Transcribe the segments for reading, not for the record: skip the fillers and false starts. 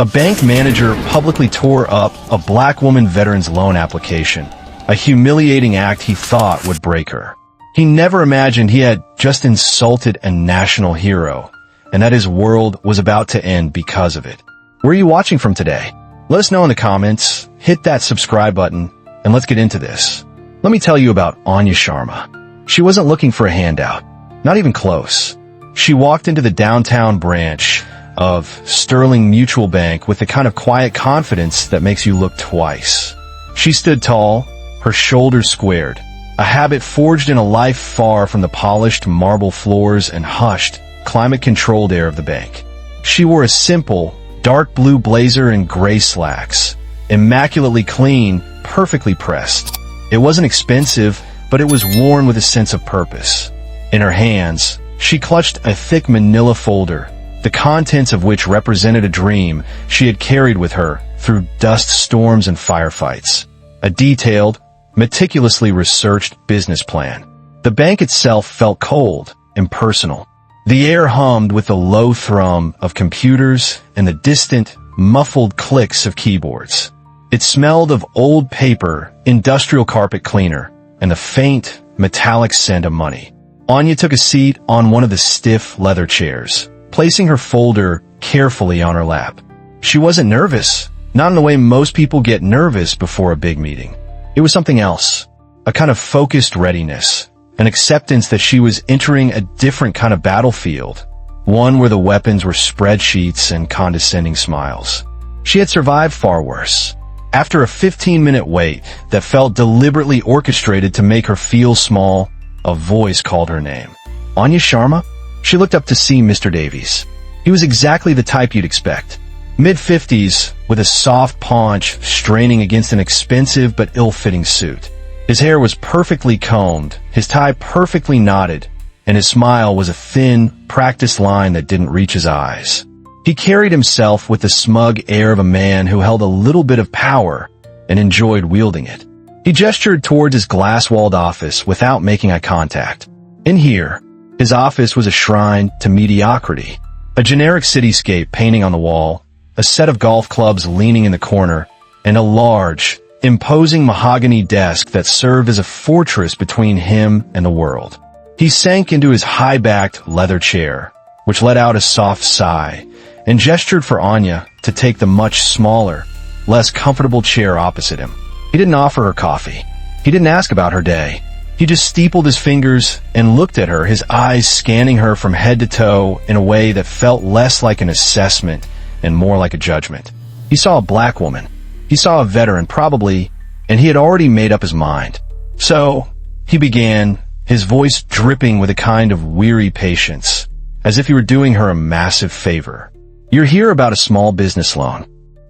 A bank manager publicly tore up a black woman veteran's loan application, a humiliating act he thought would break her. He never imagined he had just insulted a national hero, and that his world was about to end because of it. Where are you watching from today? Let us know in the comments, hit that subscribe button, and let's get into this. Let me tell you about Anya Sharma. She wasn't looking for a handout, not even close. She walked into the downtown branch of Sterling Mutual Bank with the kind of quiet confidence that makes you look twice. She stood tall, her shoulders squared, a habit forged in a life far from the polished marble floors and hushed, climate-controlled air of the bank. She wore a simple, dark blue blazer and gray slacks, immaculately clean, perfectly pressed. It wasn't expensive, but it was worn with a sense of purpose. In her hands, she clutched a thick manila folder, the contents of which represented a dream she had carried with her through dust storms and firefights. A detailed, meticulously researched business plan. The bank itself felt cold, impersonal. The air hummed with the low thrum of computers and the distant, muffled clicks of keyboards. It smelled of old paper, industrial carpet cleaner, and the faint, metallic scent of money. Anya took a seat on one of the stiff leather chairs, placing her folder carefully on her lap. She wasn't nervous, not in the way most people get nervous before a big meeting. It was something else, a kind of focused readiness, an acceptance that she was entering a different kind of battlefield, one where the weapons were spreadsheets and condescending smiles. She had survived far worse. After a 15-minute wait that felt deliberately orchestrated to make her feel small, a voice called her name. Anya Sharma? She looked up to see Mr. Davies. He was exactly the type you'd expect. Mid-50s, with a soft paunch straining against an expensive but ill-fitting suit. His hair was perfectly combed, his tie perfectly knotted, and his smile was a thin, practiced line that didn't reach his eyes. He carried himself with the smug air of a man who held a little bit of power and enjoyed wielding it. He gestured towards his glass-walled office without making eye contact. In here, his office was a shrine to mediocrity. A generic cityscape painting on the wall, a set of golf clubs leaning in the corner, and a large, imposing mahogany desk that served as a fortress between him and the world. He sank into his high-backed leather chair, which let out a soft sigh, and gestured for Anya to take the much smaller, less comfortable chair opposite him. He didn't offer her coffee. He didn't ask about her day. He just steepled his fingers and looked at her, his eyes scanning her from head to toe in a way that felt less like an assessment and more like a judgment. He saw a black woman. He saw a veteran, probably, and he had already made up his mind. So, he began, his voice dripping with a kind of weary patience, as if he were doing her a massive favor. "You're here about a small business loan."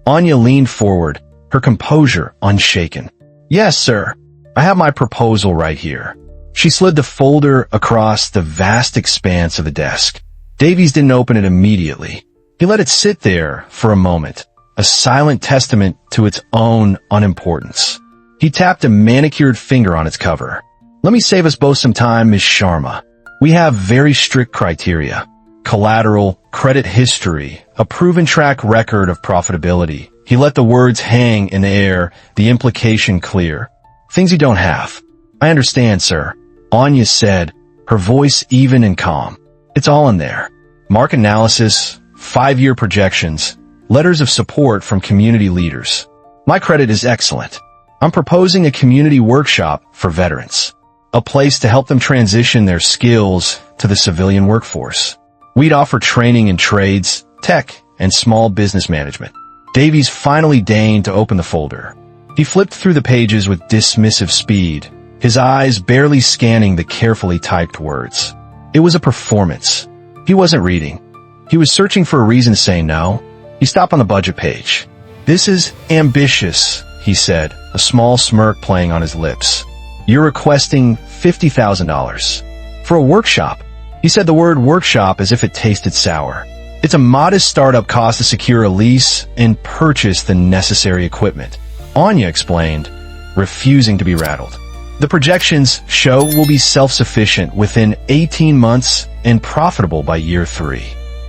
Anya leaned forward, her composure unshaken. "Yes, sir. I have my proposal right here." She slid the folder across the vast expanse of the desk. Davies didn't open it immediately. He let it sit there for a moment, a silent testament to its own unimportance. He tapped a manicured finger on its cover. "Let me save us both some time, Ms. Sharma. We have very strict criteria. Collateral, credit history, a proven track record of profitability." He let the words hang in the air, the implication clear. "Things you don't have." "I understand, sir," Anya said, her voice even and calm. "It's all in there. Market analysis, 5-year projections, letters of support from community leaders. My credit is excellent. I'm proposing a community workshop for veterans, a place to help them transition their skills to the civilian workforce. We'd offer training in trades, tech, and small business management." Davies finally deigned to open the folder. He flipped through the pages with dismissive speed, his eyes barely scanning the carefully typed words. It was a performance. He wasn't reading. He was searching for a reason to say no. He stopped on the budget page. "This is ambitious," he said, a small smirk playing on his lips. "You're requesting $50,000. For a workshop." He said the word workshop as if it tasted sour. "It's a modest startup cost to secure a lease and purchase the necessary equipment," Anya explained, refusing to be rattled. "The projections show we'll be self-sufficient within 18 months and profitable by year 3.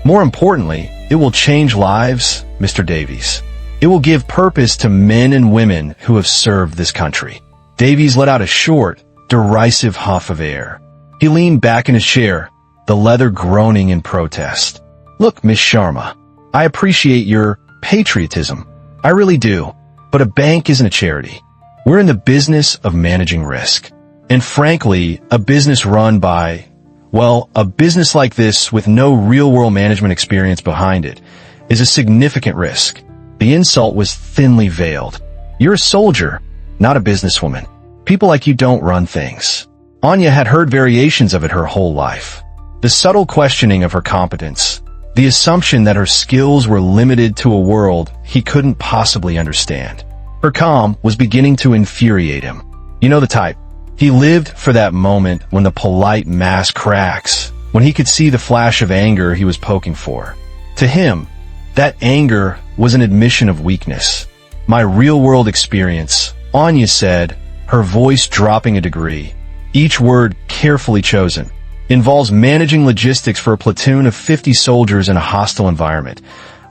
More importantly, it will change lives Mr. Davies. It will give purpose to men and women who have served this country." Davies let out a short, derisive huff of air. He leaned back in his chair, the leather groaning in protest. "Look, Miss Sharma, I appreciate your patriotism. I really do. But a bank isn't a charity. We're in the business of managing risk. And frankly, a business run by, well, a business like this with no real-world management experience behind it is a significant risk." The insult was thinly veiled. "You're a soldier, not a businesswoman. People like you don't run things." Anya had heard variations of it her whole life. The subtle questioning of her competence, the assumption that her skills were limited to a world he couldn't possibly understand. Her calm was beginning to infuriate him. You know the type. He lived for that moment when the polite mask cracks, when he could see the flash of anger he was poking for. To him, that anger was an admission of weakness. "My real-world experience," Anya said, her voice dropping a degree, each word carefully chosen, "involves managing logistics for a platoon of 50 soldiers in a hostile environment,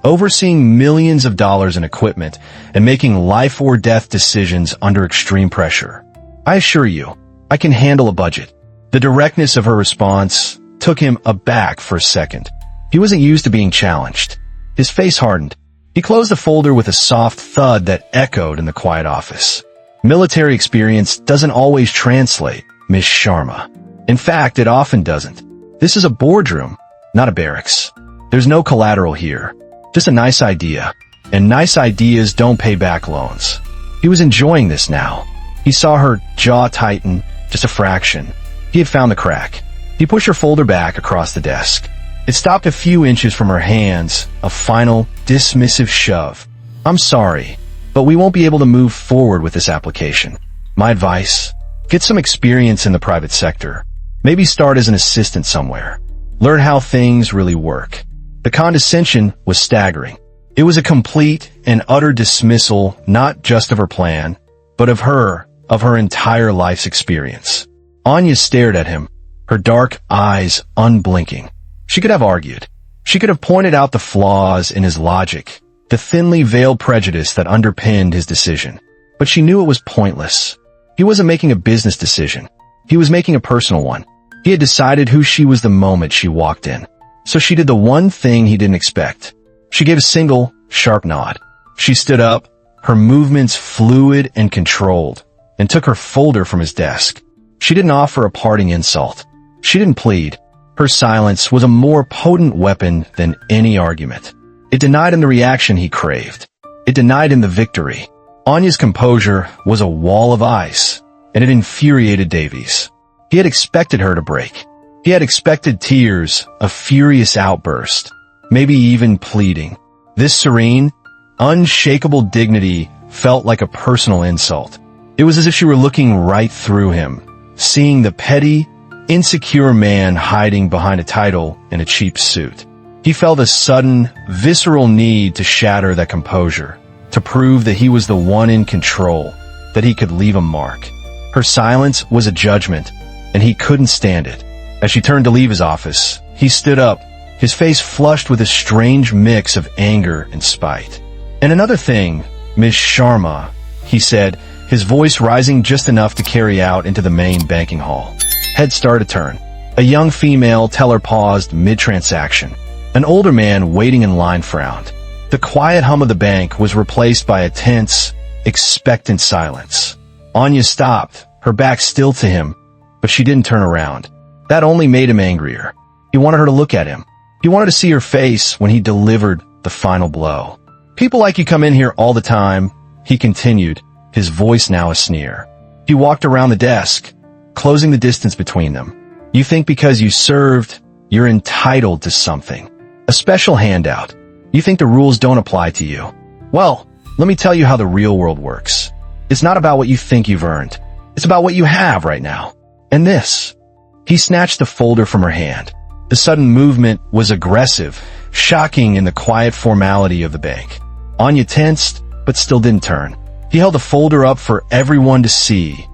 overseeing millions of dollars in equipment, and making life-or-death decisions under extreme pressure. I assure you, I can handle a budget." The directness of her response took him aback for a second. He wasn't used to being challenged. His face hardened. He closed the folder with a soft thud that echoed in the quiet office. "Military experience doesn't always translate, Miss Sharma. In fact, it often doesn't. This is a boardroom, not a barracks. There's no collateral here. Just a nice idea. And nice ideas don't pay back loans." He was enjoying this now. He saw her jaw tighten, just a fraction. He had found the crack. He pushed her folder back across the desk. It stopped a few inches from her hands, a final, dismissive shove. "I'm sorry, but we won't be able to move forward with this application. My advice? Get some experience in the private sector. Maybe start as an assistant somewhere. Learn how things really work." The condescension was staggering. It was a complete and utter dismissal not just of her plan, but of her entire life's experience. Anya stared at him, her dark eyes unblinking. She could have argued. She could have pointed out the flaws in his logic, the thinly veiled prejudice that underpinned his decision. But she knew it was pointless. He wasn't making a business decision. He was making a personal one. He had decided who she was the moment she walked in. So she did the one thing he didn't expect. She gave a single, sharp nod. She stood up, her movements fluid and controlled, and took her folder from his desk. She didn't offer a parting insult. She didn't plead. Her silence was a more potent weapon than any argument. It denied him the reaction he craved. It denied him the victory. Anya's composure was a wall of ice, and it infuriated Davies. He had expected her to break. He had expected tears, a furious outburst, maybe even pleading. This serene, unshakable dignity felt like a personal insult. It was as if she were looking right through him, seeing the petty, insecure man hiding behind a title and a cheap suit. He felt a sudden, visceral need to shatter that composure, to prove that he was the one in control, that he could leave a mark. Her silence was a judgment, and he couldn't stand it. As she turned to leave his office, he stood up, his face flushed with a strange mix of anger and spite. "And another thing, Miss Sharma," he said, his voice rising just enough to carry out into the main banking hall. Head started to turn. A young female teller paused mid-transaction. An older man waiting in line frowned. The quiet hum of the bank was replaced by a tense, expectant silence. Anya stopped, her back still to him, but she didn't turn around. That only made him angrier. He wanted her to look at him. He wanted to see her face when he delivered the final blow. "People like you come in here all the time," he continued, his voice now a sneer. He walked around the desk, closing the distance between them. "You think because you served, you're entitled to something. A special handout. You think the rules don't apply to you. Well, let me tell you how the real world works. It's not about what you think you've earned. It's about what you have right now. And this." He snatched the folder from her hand. The sudden movement was aggressive, shocking in the quiet formality of the bank. Anya tensed, but still didn't turn. He held the folder up for everyone to see,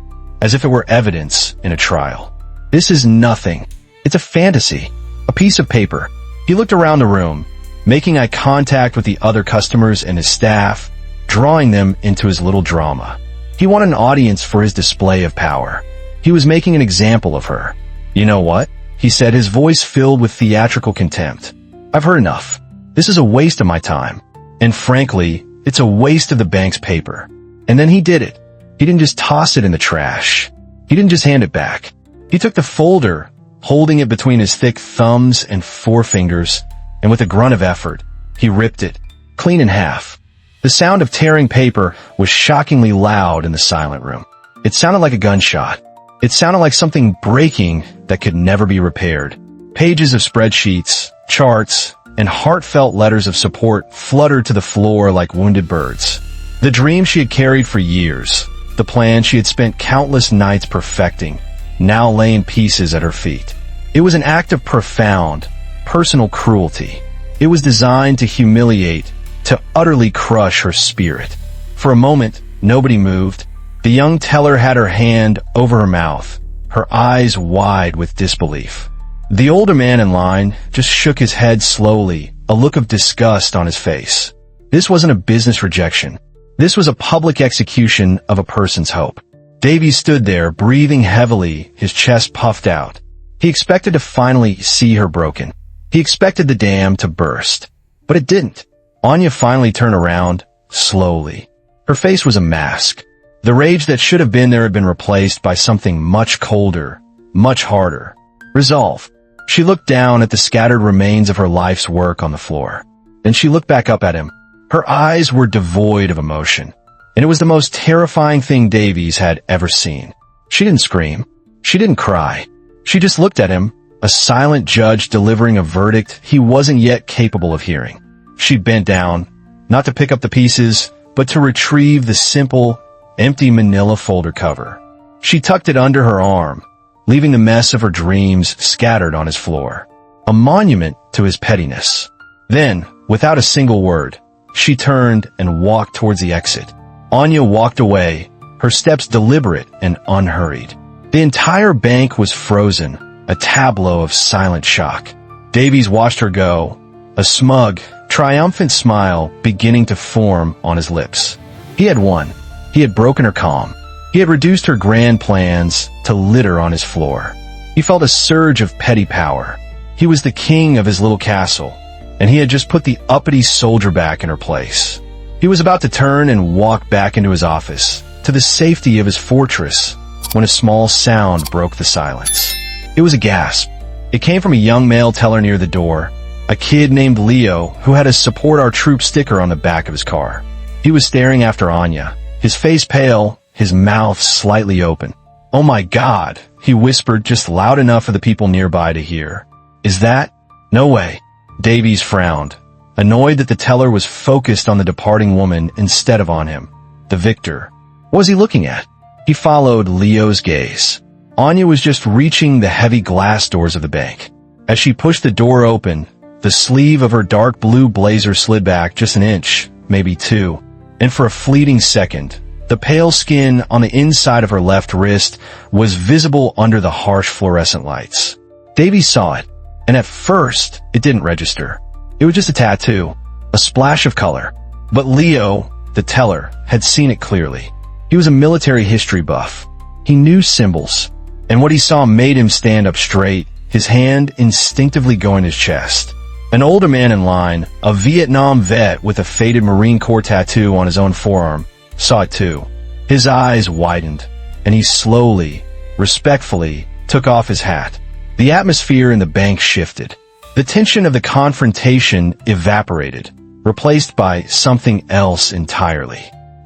as if it were evidence in a trial. "This is nothing. It's a fantasy. A piece of paper." He looked around the room. making eye contact with the other customers and his staff, drawing them into his little drama. He wanted an audience for his display of power. He was making an example of her. "You know what?" he said, his voice filled with theatrical contempt. "I've heard enough. This is a waste of my time. And frankly, it's a waste of the bank's paper." And then he did it. He didn't just toss it in the trash. He didn't just hand it back. He took the folder, holding it between his thick thumbs and forefingers, and with a grunt of effort, he ripped it, clean in half. The sound of tearing paper was shockingly loud in the silent room. It sounded like a gunshot. It sounded like something breaking that could never be repaired. Pages of spreadsheets, charts, and heartfelt letters of support fluttered to the floor like wounded birds. The dream she had carried for years, the plan she had spent countless nights perfecting, now lay in pieces at her feet. It was an act of profound, personal cruelty. It was designed to humiliate, to utterly crush her spirit. For a moment, nobody moved. The young teller had her hand over her mouth, her eyes wide with disbelief. The older man in line just shook his head slowly, a look of disgust on his face. This wasn't a business rejection. This was a public execution of a person's hope. Davy stood there, breathing heavily, his chest puffed out. He expected to finally see her broken. He expected the dam to burst. But it didn't. Anya finally turned around, slowly. Her face was a mask. The rage that should have been there had been replaced by something much colder, much harder. Resolve. She looked down at the scattered remains of her life's work on the floor. Then she looked back up at him. Her eyes were devoid of emotion, and it was the most terrifying thing Davies had ever seen. She didn't scream. She didn't cry. She just looked at him, a silent judge delivering a verdict he wasn't yet capable of hearing. She bent down, not to pick up the pieces, but to retrieve the simple, empty manila folder cover. She tucked it under her arm, leaving the mess of her dreams scattered on his floor, a monument to his pettiness. Then, without a single word, she turned and walked towards the exit. Anya walked away, her steps deliberate and unhurried. The entire bank was frozen, a tableau of silent shock. Davies watched her go, a smug, triumphant smile beginning to form on his lips. He had won. He had broken her calm. He had reduced her grand plans to litter on his floor. He felt a surge of petty power. He was the king of his little castle, and he had just put the uppity soldier back in her place. He was about to turn and walk back into his office, to the safety of his fortress, when a small sound broke the silence. It was a gasp. It came from a young male teller near the door, a kid named Leo who had a Support Our Troops sticker on the back of his car. He was staring after Anya, his face pale, his mouth slightly open. "Oh my God," he whispered just loud enough for the people nearby to hear. "Is that? No way." Davies frowned, annoyed that the teller was focused on the departing woman instead of on him, the victor. What was he looking at? He followed Leo's gaze. Anya was just reaching the heavy glass doors of the bank. As she pushed the door open, the sleeve of her dark blue blazer slid back just an inch, maybe two, and for a fleeting second, the pale skin on the inside of her left wrist was visible under the harsh fluorescent lights. Davies saw it. And at first, it didn't register. It was just a tattoo, a splash of color. But Leo, the teller, had seen it clearly. He was a military history buff. He knew symbols, and what he saw made him stand up straight, his hand instinctively going to his chest. An older man in line, a Vietnam vet with a faded Marine Corps tattoo on his own forearm, saw it too. His eyes widened, and he slowly, respectfully, took off his hat. The atmosphere in the bank shifted. The tension of the confrontation evaporated, replaced by something else entirely.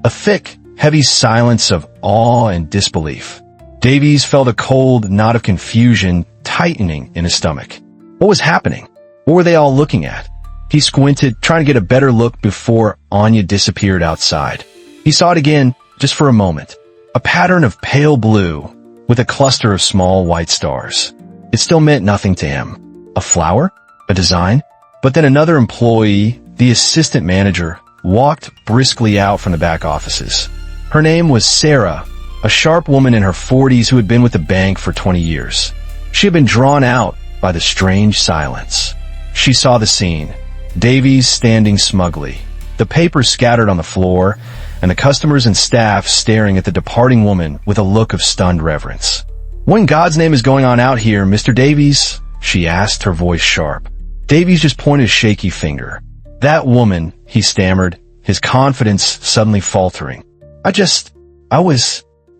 A thick, heavy silence of awe and disbelief. Davies felt a cold knot of confusion tightening in his stomach. What was happening? What were they all looking at? He squinted, trying to get a better look before Anya disappeared outside. He saw it again, just for a moment. A pattern of pale blue, with a cluster of small white stars. It still meant nothing to him. A flower? A design? But then another employee, the assistant manager, walked briskly out from the back offices. Her name was Sarah, a sharp woman in her 40s who had been with the bank for 20 years. She had been drawn out by the strange silence. She saw the scene, Davies standing smugly, the papers scattered on the floor, and the customers and staff staring at the departing woman with a look of stunned reverence. "What in God's name is going on out here, Mr. Davies?" she asked, her voice sharp. Davies just pointed a shaky finger. "That woman," he stammered, his confidence suddenly faltering.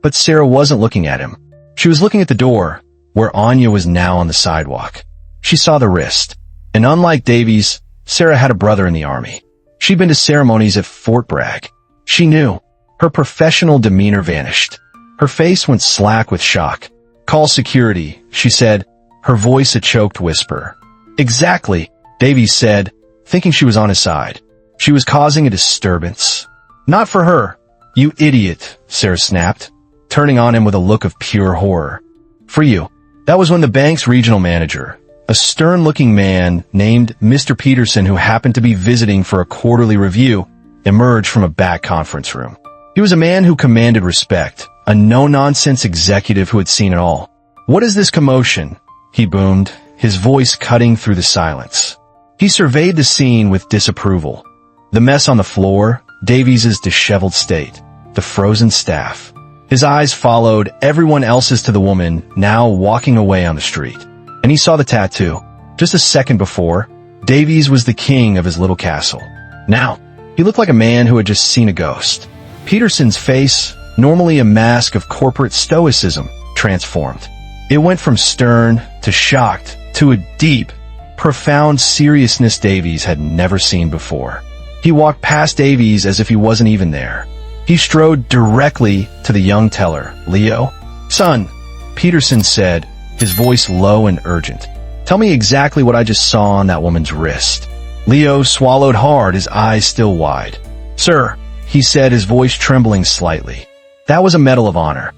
But Sarah wasn't looking at him. She was looking at the door, where Anya was now on the sidewalk. She saw the wrist. And unlike Davies, Sarah had a brother in the army. She'd been to ceremonies at Fort Bragg. She knew. Her professional demeanor vanished. Her face went slack with shock. "Call security," she said, her voice a choked whisper. "Exactly," Davies said, thinking she was on his side. She was causing a disturbance. "Not for her." "You idiot," Sarah snapped, turning on him with a look of pure horror. "For you." That was when the bank's regional manager, a stern-looking man named Mr. Peterson, who happened to be visiting for a quarterly review, emerged from a back conference room. He was a man who commanded respect, a no-nonsense executive who had seen it all. "What is this commotion?" he boomed, his voice cutting through the silence. He surveyed the scene with disapproval. The mess on the floor, Davies' disheveled state, the frozen staff. His eyes followed everyone else's to the woman now walking away on the street. And he saw the tattoo. Just a second before, Davies was the king of his little castle. Now, he looked like a man who had just seen a ghost. Peterson's face, normally a mask of corporate stoicism, transformed. It went from stern to shocked to a deep, profound seriousness Davies had never seen before. He walked past Davies as if he wasn't even there. He strode directly to the young teller. "Leo?" "Son," Peterson said, his voice low and urgent. "Tell me exactly what I just saw on that woman's wrist." Leo swallowed hard, his eyes still wide. "Sir," he said, his voice trembling slightly. "That was a Medal of Honor."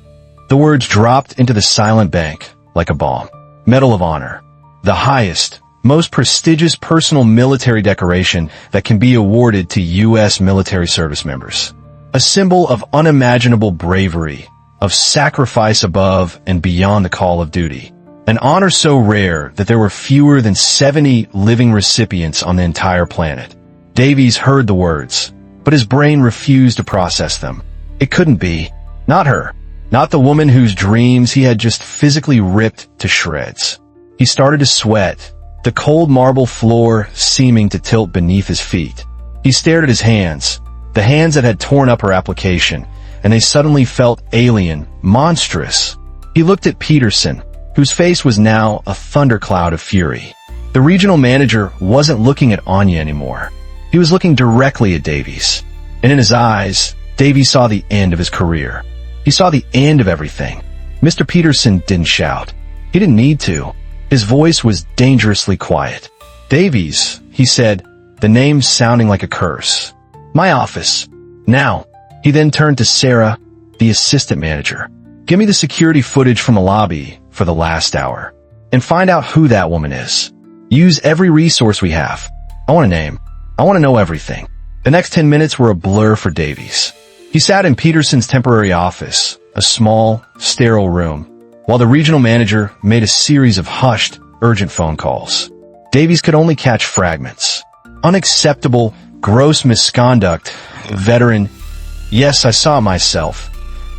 The words dropped into the silent bank like a bomb. Medal of Honor. The highest, most prestigious personal military decoration that can be awarded to U.S. military service members. A symbol of unimaginable bravery, of sacrifice above and beyond the call of duty. An honor so rare that there were fewer than 70 living recipients on the entire planet. Davies heard the words, but his brain refused to process them. It couldn't be. Not her. Not the woman whose dreams he had just physically ripped to shreds. He started to sweat, the cold marble floor seeming to tilt beneath his feet. He stared at his hands, the hands that had torn up her application, and they suddenly felt alien, monstrous. He looked at Peterson, whose face was now a thundercloud of fury. The regional manager wasn't looking at Anya anymore. He was looking directly at Davies. And in his eyes, Davies saw the end of his career. He saw the end of everything. Mr. Peterson didn't shout. He didn't need to. His voice was dangerously quiet. "Davies," he said, the name sounding like a curse. "My office. Now." He then turned to Sarah, the assistant manager. "Give me the security footage from the lobby for the last hour. And find out who that woman is. Use every resource we have. I want a name. I want to know everything." The next 10 minutes were a blur for Davies. He sat in Peterson's temporary office, a small, sterile room, while the regional manager made a series of hushed, urgent phone calls. Davies could only catch fragments. "Unacceptable, gross misconduct, veteran. Yes, I saw it myself."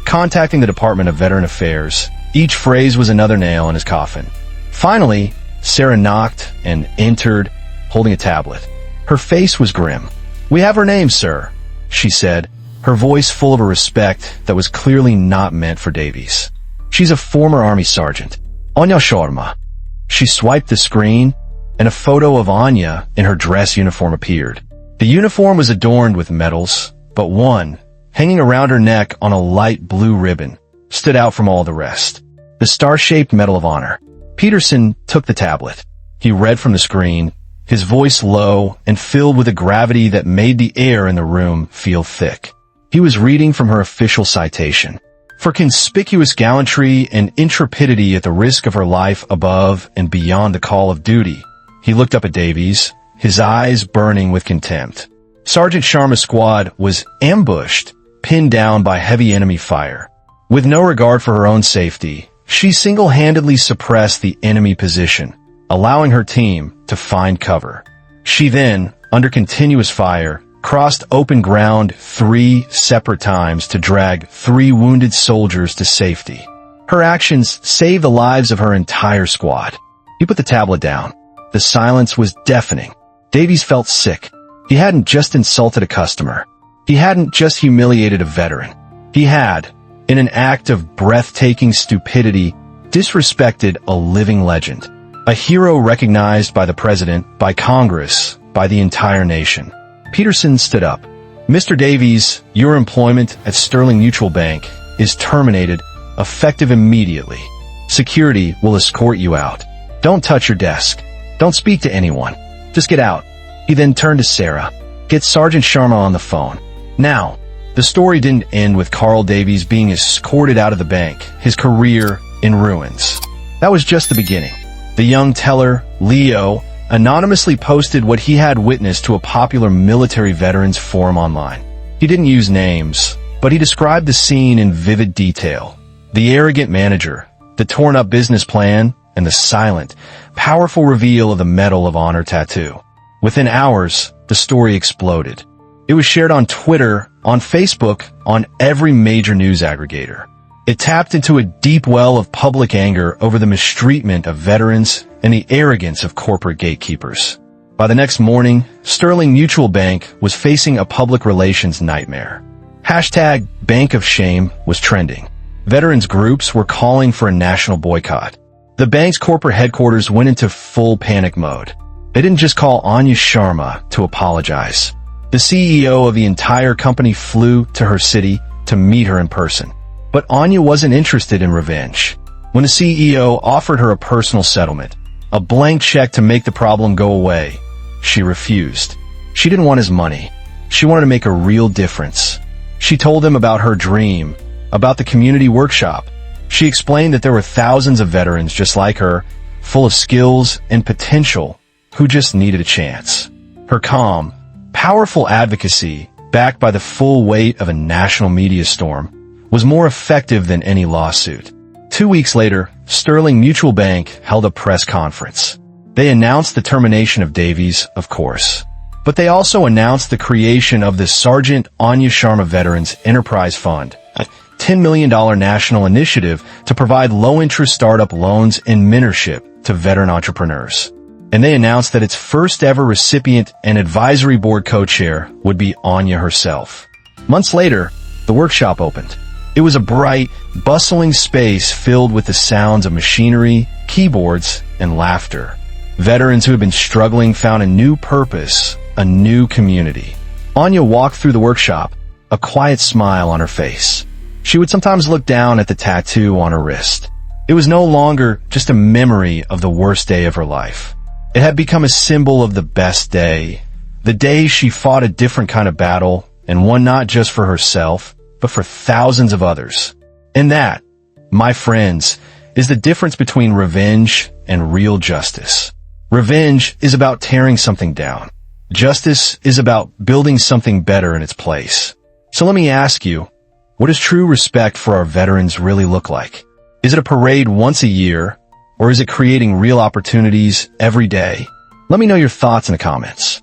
Contacting the Department of Veteran Affairs, each phrase was another nail in his coffin. Finally, Sarah knocked and entered, holding a tablet. Her face was grim. "We have her name, sir," she said, her voice full of a respect that was clearly not meant for Davies. "She's a former Army sergeant, Anya Sharma." She swiped the screen, and a photo of Anya in her dress uniform appeared. The uniform was adorned with medals, but one, hanging around her neck on a light blue ribbon, stood out from all the rest. The star-shaped Medal of Honor. Peterson took the tablet. He read from the screen, his voice low and filled with a gravity that made the air in the room feel thick. He was reading from her official citation. "For conspicuous gallantry and intrepidity at the risk of her life above and beyond the call of duty." He looked up at Davies, his eyes burning with contempt. Sergeant Sharma's squad was ambushed, pinned down by heavy enemy fire. With no regard for her own safety, she single-handedly suppressed the enemy position, allowing her team to find cover. She then, under continuous fire, crossed open ground 3 separate times to drag 3 wounded soldiers to safety. Her actions saved the lives of her entire squad. He put the tablet down. The silence was deafening. Davies felt sick. He hadn't just insulted a customer. He hadn't just humiliated a veteran. He had, in an act of breathtaking stupidity, disrespected a living legend. A hero recognized by the president, by Congress, by the entire nation. Peterson stood up. Mr. Davies, your employment at Sterling Mutual Bank is terminated, effective immediately. Security will escort you out. Don't touch your desk. Don't speak to anyone. Just get out. He then turned to Sarah. Get Sergeant Sharma on the phone. Now, the story didn't end with Carl Davies being escorted out of the bank, his career in ruins. That was just the beginning. The young teller, Leo, anonymously posted what he had witnessed to a popular military veterans forum online. He didn't use names, but he described the scene in vivid detail. The arrogant manager, the torn-up business plan, and the silent, powerful reveal of the Medal of Honor tattoo. Within hours, the story exploded. It was shared on Twitter, on Facebook, on every major news aggregator. It tapped into a deep well of public anger over the mistreatment of veterans and the arrogance of corporate gatekeepers. By the next morning, Sterling Mutual Bank was facing a public relations nightmare. Hashtag Bank of Shame was trending. Veterans groups were calling for a national boycott. The bank's corporate headquarters went into full panic mode. They didn't just call Anya Sharma to apologize. The CEO of the entire company flew to her city to meet her in person. But Anya wasn't interested in revenge. When the CEO offered her a personal settlement, a blank check to make the problem go away, she refused. She didn't want his money. She wanted to make a real difference. She told him about her dream, about the community workshop. She explained that there were thousands of veterans just like her, full of skills and potential, who just needed a chance. Her calm, powerful advocacy, backed by the full weight of a national media storm, was more effective than any lawsuit. 2 weeks later, Sterling Mutual Bank held a press conference. They announced the termination of Davies, of course. But they also announced the creation of the Sergeant Anya Sharma Veterans Enterprise Fund, a $10 million national initiative to provide low-interest startup loans and mentorship to veteran entrepreneurs. And they announced that its first-ever recipient and advisory board co-chair would be Anya herself. Months later, the workshop opened. It was a bright, bustling space filled with the sounds of machinery, keyboards, and laughter. Veterans who had been struggling found a new purpose, a new community. Anya walked through the workshop, a quiet smile on her face. She would sometimes look down at the tattoo on her wrist. It was no longer just a memory of the worst day of her life. It had become a symbol of the best day, the day she fought a different kind of battle, and one not just for herself, but for thousands of others. And that, my friends, is the difference between revenge and real justice. Revenge is about tearing something down. Justice is about building something better in its place. So let me ask you, what does true respect for our veterans really look like? Is it a parade once a year, or is it creating real opportunities every day? Let me know your thoughts in the comments.